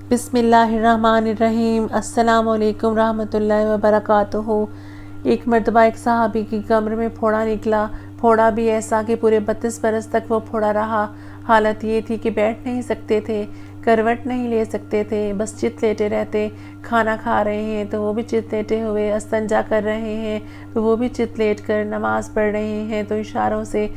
بسم اللہ الرحمن الرحیم۔ السلام علیکم رحمۃ اللہ وبرکاتہ۔ ایک مرتبہ ایک صحابی کی کمر میں پھوڑا نکلا، پھوڑا بھی ایسا کہ پورے 32 برس تک وہ پھوڑا رہا۔ حالت یہ تھی کہ بیٹھ نہیں سکتے تھے، کروٹ نہیں لے سکتے تھے، بس چت لیٹے رہتے۔ کھانا کھا رہے ہیں تو وہ بھی چت لیٹے ہوئے، استنجا کر رہے ہیں تو وہ بھی چت لیٹ کر، نماز پڑھ رہے ہیں تو اشاروں سے۔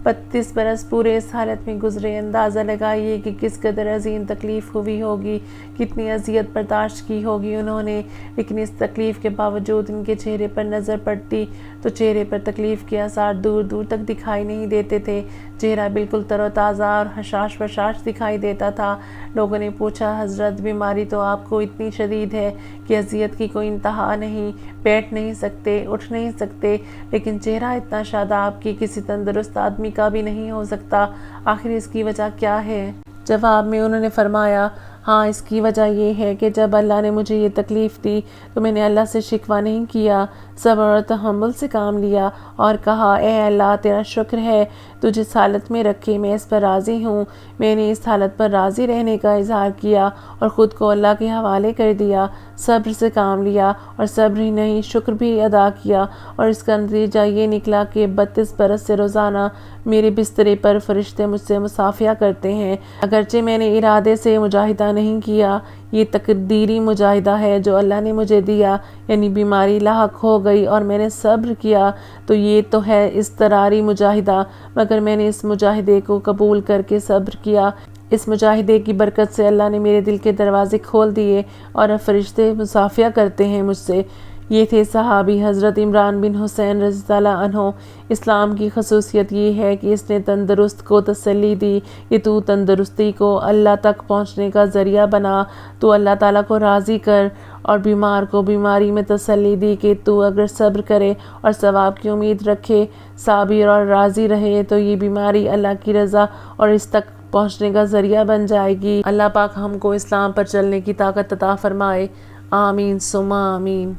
32 برس پورے اس حالت میں گزرے۔ اندازہ لگائیے کہ کس قدر عظیم تکلیف ہوئی ہوگی، کتنی اذیت برداشت کی ہوگی انہوں نے، لیکن اس تکلیف کے باوجود ان کے چہرے پر نظر پڑتی تو چہرے پر تکلیف کے آثار دور دور تک دکھائی نہیں دیتے تھے۔ چہرہ بالکل تر و تازہ اور حشاش بشاش دکھائی دیتا تھا۔ لوگوں نے پوچھا، حضرت بیماری تو آپ کو اتنی شدید ہے کہ اذیت کی کوئی انتہا نہیں، بیٹھ نہیں سکتے، اٹھ نہیں سکتے، لیکن چہرہ اتنا شاداب کہ کسی تندرست آدمی کا بھی نہیں ہو سکتا، آخر اس کی وجہ کیا ہے؟ جواب میں انہوں نے فرمایا، ہاں اس کی وجہ یہ ہے کہ جب اللہ نے مجھے یہ تکلیف دی تو میں نے اللہ سے شکوہ نہیں کیا، صبر اور تحمل سے کام لیا اور کہا، اے اللہ تیرا شکر ہے، تو جس حالت میں رکھے میں اس پر راضی ہوں۔ میں نے اس حالت پر راضی رہنے کا اظہار کیا اور خود کو اللہ کے حوالے کر دیا، صبر سے کام لیا اور صبر ہی نہیں شکر بھی ادا کیا، اور اس کا نتیجہ یہ نکلا کہ 32 برس سے روزانہ میرے بسترے پر فرشتے مجھ سے مصافحہ کرتے ہیں۔ اگرچہ میں نے ارادے سے مجاہدہ نہیں کیا، یہ تقدیری مجاہدہ ہے جو اللہ نے مجھے دیا، یعنی بیماری لاحق ہو گئی اور میں نے صبر کیا، تو یہ تو ہے اضطراری مجاہدہ، مگر میں نے اس مجاہدے کو قبول کر کے صبر کیا۔ اس مجاہدے کی برکت سے اللہ نے میرے دل کے دروازے کھول دیے اور اب فرشتے مصافحہ کرتے ہیں مجھ سے۔ یہ تھے صحابی حضرت عمران بن حسین رضی اللہ عنہ۔ اسلام کی خصوصیت یہ ہے کہ اس نے تندرست کو تسلی دی کہ تو تندرستی کو اللہ تک پہنچنے کا ذریعہ بنا، تو اللہ تعالیٰ کو راضی کر، اور بیمار کو بیماری میں تسلی دی کہ تو اگر صبر کرے اور ثواب کی امید رکھے، صابر اور راضی رہے تو یہ بیماری اللہ کی رضا اور اس تک پہنچنے کا ذریعہ بن جائے گی۔ اللہ پاک ہم کو اسلام پر چلنے کی طاقت عطا فرمائے، آمین ثم آمین۔